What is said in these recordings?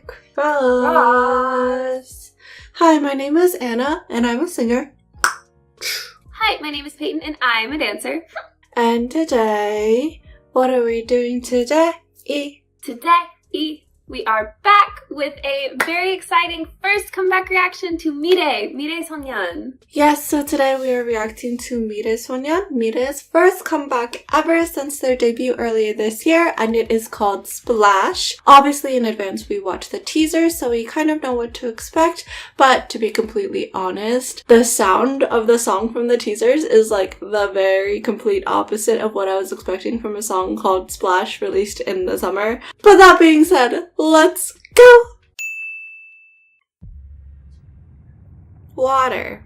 Cross. Hi, my name is Anna, and I'm a singer. Hi, my name is Peyton, and I'm a dancer. And today, what are we doing today? Today, we are back with a very exciting first comeback reaction to Mire Sonyeon. Yes, so today we are reacting to Mire Sonyeon, Mire's first comeback ever since their debut earlier this year, and it is called Splash. Obviously, in advance we watched the teaser, so we kind of know what to expect, but to be completely honest, the sound of the song from the teasers is like the very complete opposite of what I was expecting from a song called Splash released in the summer. But that being said, let's go! Water.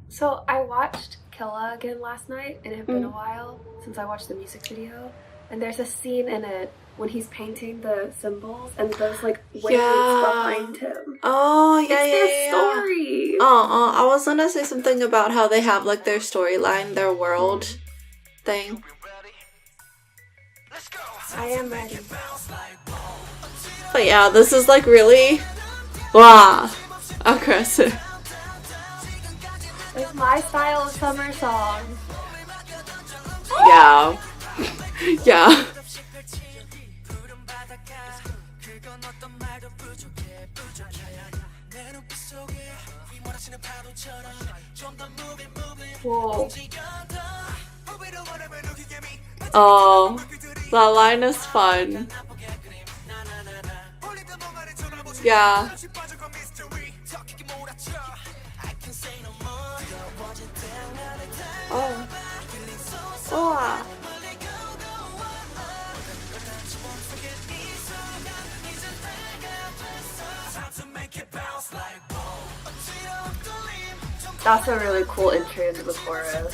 So I watched Killa again last night, and it had been a while since I watched the music video. And there's a scene in it when he's painting the symbols and those like waves behind him. Oh, yeah, it's their story. I was gonna say something about how they have like their storyline, their world thing. I am ready. But yeah, this is like really, aggressive. It's my style of summer song. Yeah. Yeah. Whoa. Oh, that line is fun. Yeah. Oh. Oh. That's a really cool entry into the chorus.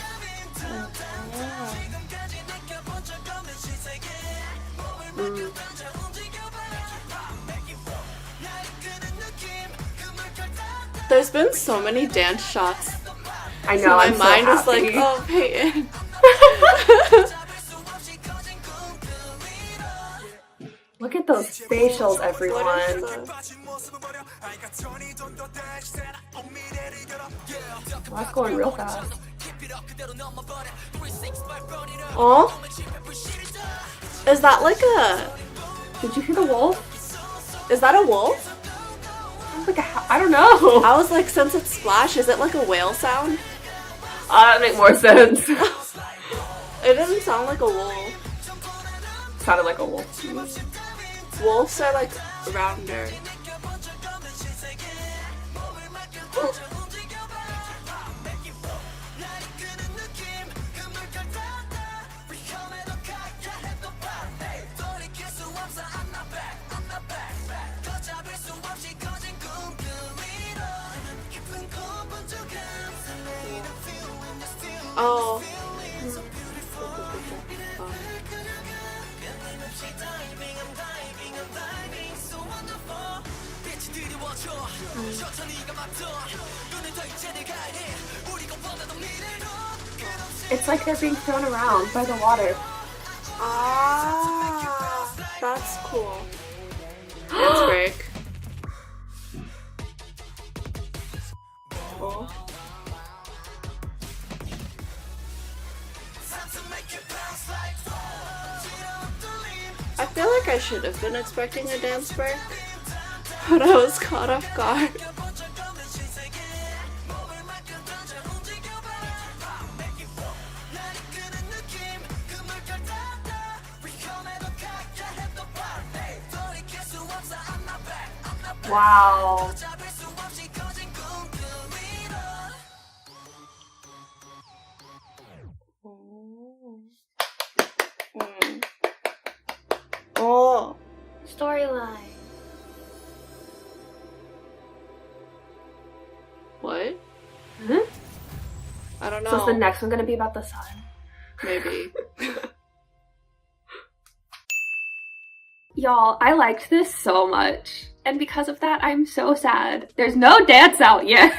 There's been so many dance shots. I know, so my I'm mind so is like, happy. oh, Peyton. Look at those facials, everyone. That's going real fast. Oh? Is that like a... Did you hear the wolf? Is that a wolf? I don't know. I was like, since it's Splash, is it like a whale sound? That makes more sense. It doesn't sound like a wolf. Sounded like a wolf. Wolves are like rounder. Oh. It's like they're being thrown around by the water. Ah, that's cool. Dance break. Oh. I feel like I should have been expecting a dance break, but I was caught off guard. Wow. Oh. Storyline. What? I don't know. So is the next one gonna be about the sun? Maybe. Y'all, I liked this so much. And because of that, I'm so sad. There's no dance out yet.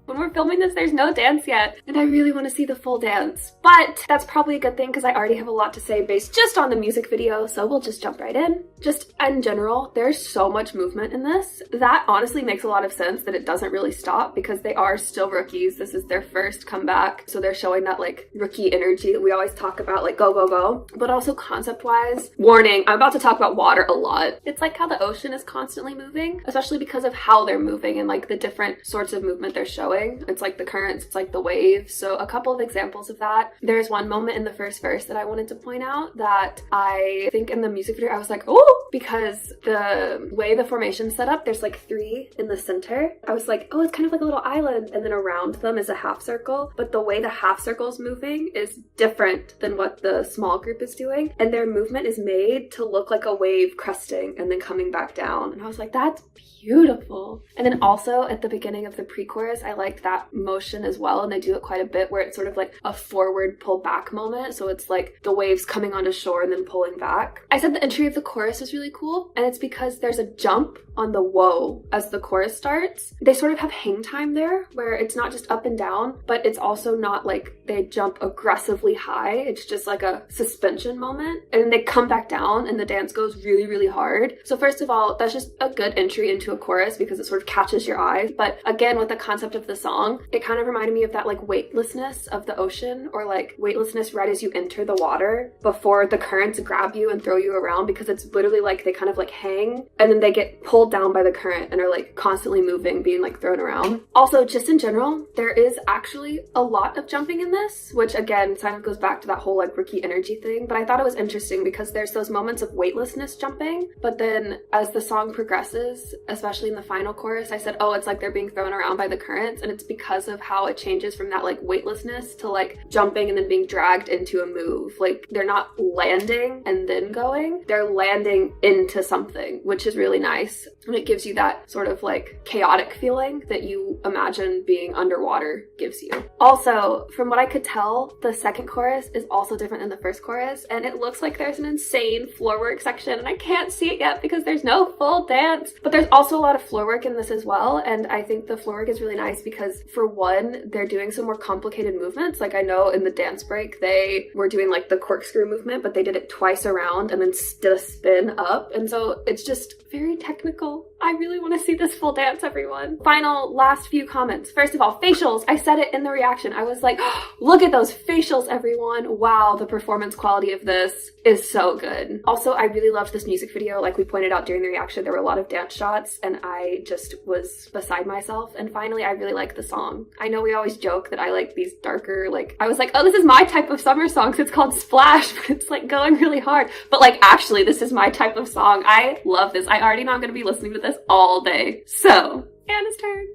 When we're filming this, there's no dance yet, and I really want to see the full dance. But that's probably a good thing because I already have a lot to say based just on the music video, so we'll just jump right in. Just in general, there's so much movement in this. That honestly makes a lot of sense that it doesn't really stop because they are still rookies. This is their first comeback, so they're showing that like rookie energy that we always talk about, like go, go, go. But also concept-wise, warning, I'm about to talk about water a lot. It's like how the ocean is constantly moving, especially because of how they're moving and like the different sorts of movement they're showing. It's like the currents, it's like the waves. So a couple of examples of that. There's one moment in the first verse that I wanted to point out that I think in the music video I was like, oh, because the way the formation's set up, there's like 3 in the center. I was like, oh, it's kind of like a little island, and then around them is a half circle, but the way the half circle's moving is different than what the small group is doing, and their movement is made to look like a wave cresting and then coming back down. And I was like, that's beautiful. And then also at the beginning of the pre-chorus, I liked that motion as well, and they do it quite a bit where it's sort of like a forward pull back moment, so it's like the waves coming onto shore and then pulling back. I said the entry of the chorus is really cool, and it's because there's a jump on the whoa as the chorus starts. They sort of have hang time there where it's not just up and down, but it's also not like they jump aggressively high. It's just like a suspension moment, and then they come back down and the dance goes really, really hard. So first of all, that's just a good entry into a chorus because it sort of catches your eye. But again, with the concept of the song, it kind of reminded me of that like weightlessness of the ocean, or like weightlessness right as you enter the water before the currents grab you and throw you around, because it's literally like they kind of like hang and then they get pulled down by the current and are like constantly moving, being like thrown around. Also, just in general, there is actually a lot of jumping in this, which again kind of goes back to that whole like rookie energy thing. But I thought it was interesting because there's those moments of weightlessness jumping, but then as the song progresses, especially in the final chorus, I said, oh, it's like they're being thrown around by the currents, and it's because of how it changes from that like weightlessness to like jumping and then being dragged into a move. Like they're not landing and then going, they're landing into something, which is really nice. And it gives you that sort of like chaotic feeling that you imagine being underwater gives you. Also, from what I could tell, the second chorus is also different than the first chorus, and it looks like there's an insane floor work section, and I can't see it yet because there's no full dance. But there's also a lot of floor work in this as well, and I think the floor work is really nice because for one, they're doing some more complicated movements. Like I know in the dance break, they were doing like the corkscrew movement, but they did it twice around and then did a spin up. And so it's just very technical. I really want to see this full dance, everyone. Final, last few comments. First of all, facials. I said it in the reaction. I was like, oh, look at those facials, everyone. Wow, the performance quality of this is so good. Also, I really loved this music video. Like we pointed out during the reaction, there were a lot of dance shots, and I just was beside myself. And finally, I really like the song. I know we always joke that I like these darker, like, I was like, oh, this is my type of summer song, so it's called Splash, but it's like going really hard. But like, actually, this is my type of song. I love this. I already know I'm going to be listening to this all day. So, Anna's turn.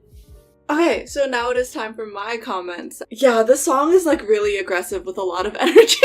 Okay, so now it is time for my comments. Yeah, the song is like really aggressive with a lot of energy.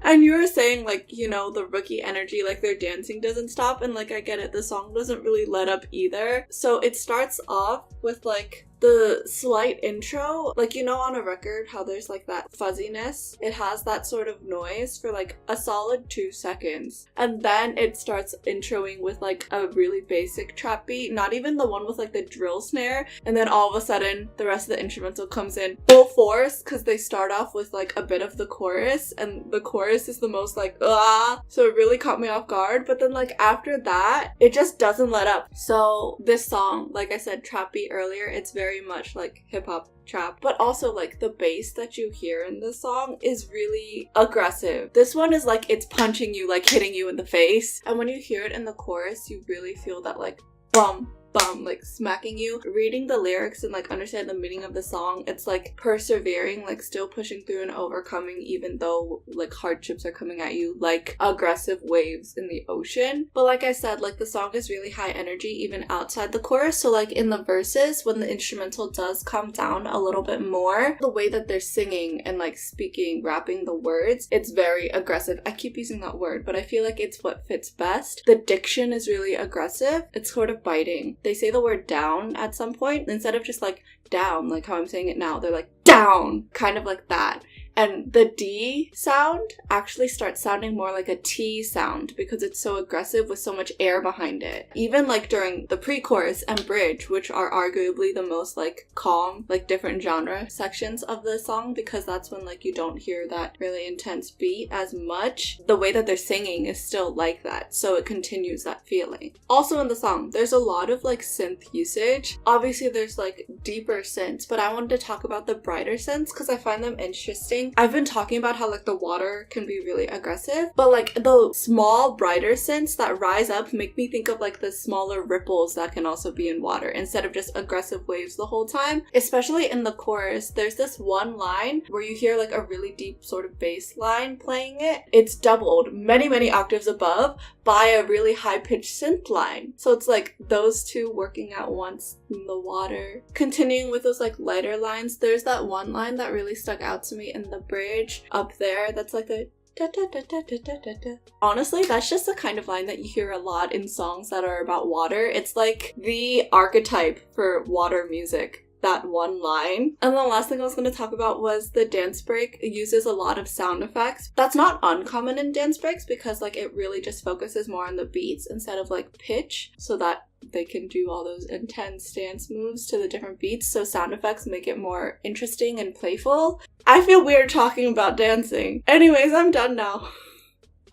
And you were saying like, you know, the rookie energy, like their dancing doesn't stop, and like I get it, the song doesn't really let up either. So it starts off with like the slight intro, like, you know, on a record how there's like that fuzziness, it has that sort of noise for like a solid 2 seconds, and then it starts introing with like a really basic trap beat, not even the one with like the drill snare, and then all of a sudden the rest of the instrumental comes in full force because they start off with like a bit of the chorus, and the chorus is the most like so it really caught me off guard. But then like after that, it just doesn't let up. So this song, like I said, trap beat earlier, it's very much like hip-hop trap, but also like the bass that you hear in the song is really aggressive. This one is like it's punching you, like hitting you in the face, and when you hear it in the chorus, you really feel that like bum bum, like smacking you. Reading the lyrics and like understand the meaning of the song, it's like persevering, like still pushing through and overcoming even though like hardships are coming at you, like aggressive waves in the ocean. But like I said, like the song is really high energy even outside the chorus. So like in the verses, when the instrumental does come down a little bit more, the way that they're singing and like speaking, rapping the words, it's very aggressive. I keep using that word, but I feel like it's what fits best. The diction is really aggressive. It's sort of biting. They say the word down at some point instead of just like down, like how I'm saying it now. They're like down, kind of like that. and the D sound actually starts sounding more like a T sound because it's so aggressive with so much air behind it. Even like during the pre-chorus and bridge, which are arguably the most like calm, like different genre sections of the song, because that's when like you don't hear that really intense beat as much. The way that they're singing is still like that, so it continues that feeling. Also in the song, there's a lot of like synth usage. Obviously there's like deeper synths, but I wanted to talk about the brighter synths because I find them interesting. I've been talking about how like the water can be really aggressive, but like the small brighter synths that rise up make me think of like the smaller ripples that can also be in water instead of just aggressive waves the whole time. Especially in the chorus, there's this one line where you hear like a really deep sort of bass line playing it. It's doubled many octaves above by a really high-pitched synth line. So it's like those two working at once in the water. Continuing with those like lighter lines, there's that one line that really stuck out to me in the bridge up there that's like a da, da, da, da, da, da, da, da. Honestly, that's just the kind of line that you hear a lot in songs that are about water. It's like the archetype for water music, that one line. And the last thing I was going to talk about was the dance break. It uses a lot of sound effects. That's not uncommon in dance breaks because like it really just focuses more on the beats instead of like pitch, so that they can do all those intense dance moves to the different beats. So sound effects make it more interesting and playful. I feel weird talking about dancing. Anyways, I'm done now.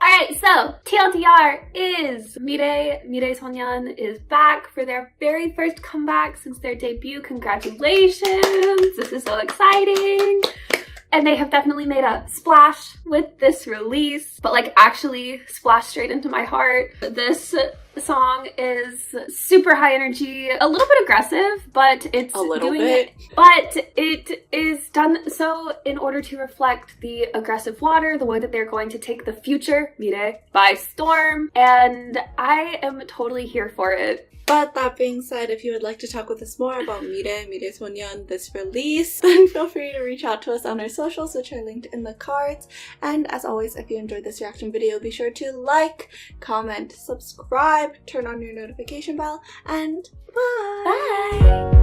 Alright, so TLDR is Mire Sonyeon is back for their very first comeback since their debut. Congratulations! This is so exciting! And they have definitely made a splash with this release, but like actually splash straight into my heart. This song is super high energy, a little bit aggressive, but it's but it is done so in order to reflect the aggressive water, the way that they're going to take the future, Mire, by storm, and I am totally here for it. But that being said, if you would like to talk with us more about Mire Sonyeon, this release, then feel free to reach out to us on our socials, which are linked in the cards. And as always, if you enjoyed this reaction video, be sure to like, comment, subscribe, turn on your notification bell, and bye! Bye!